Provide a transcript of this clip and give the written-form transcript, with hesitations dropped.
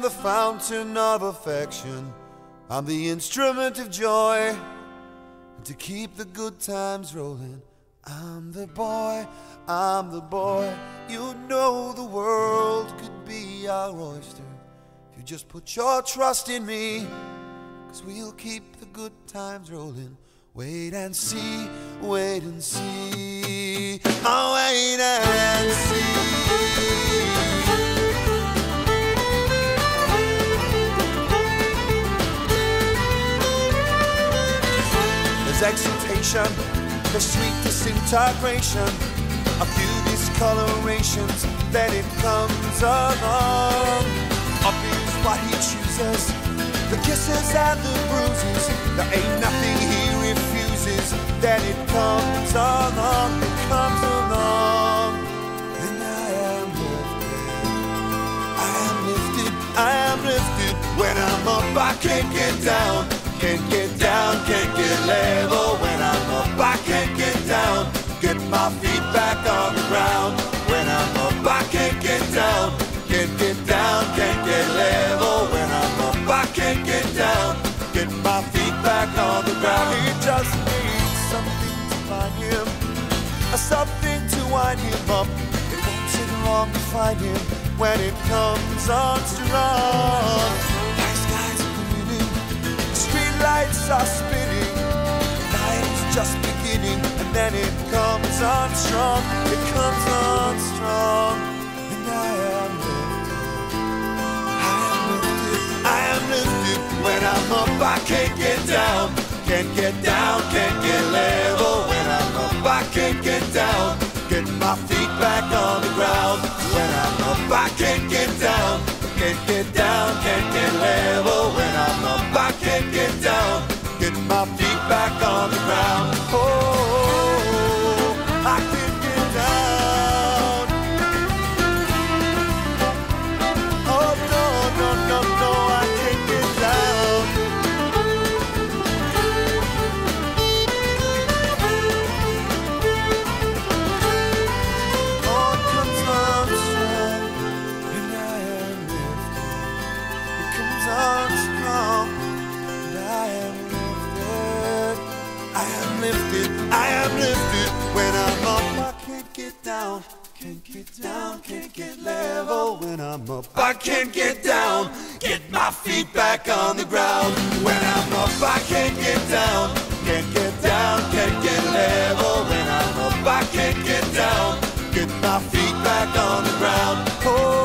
the fountain of affection. I'm the instrument of joy. And to keep the good times rolling, I'm the boy, I'm the boy. You know the world could be our oyster if you just put your trust in me. 'Cause we'll keep the good times rolling. Wait and see, wait and see. Oh, wait and see. There's exultation, there's sweet disintegration, a few discolorations, then it comes along. Up is what he chooses, the kisses and the bruises, there ain't nothing he refuses. Then it comes along, it comes along. And I am lifted, I am lifted, I am lifted. When I'm up I can't get down, can't get down, can't get level. When I'm up I can't get down, get my feet back on the ground. When I'm up I can't get down, can't get down, can't get level. When I'm up I can't get down, get my feet back on the ground. He just needs something to find him, something to wind him up. It won't take long to find him when it comes on strong. Black skies are grinning, street lights are spinning, the night is just beginning, and then it comes on strong. It comes on strong. And I am lifted, I am lifted. When I'm up I can't get down, can't get down, can't get level. When I'm up I can't get down, get my feet back on the ground. When I'm up I can't get down, can't get down, can't get level. When I'm up I can't get down, get my feet back on the ground. Oh, I can't get down. Oh no, no, no, no, I can't get down. Oh, it comes on strong, and I am lifted. It comes on strong, and I am lifted. I am lifted, I am lifted. When I'm up I can't get down, can't get down, can't get level. When I'm up I can't get down, get my feet back on the ground. When I'm up I can't get down, can't get down, can't get level. When I'm up I can't get down, get my feet back on the ground. Oh.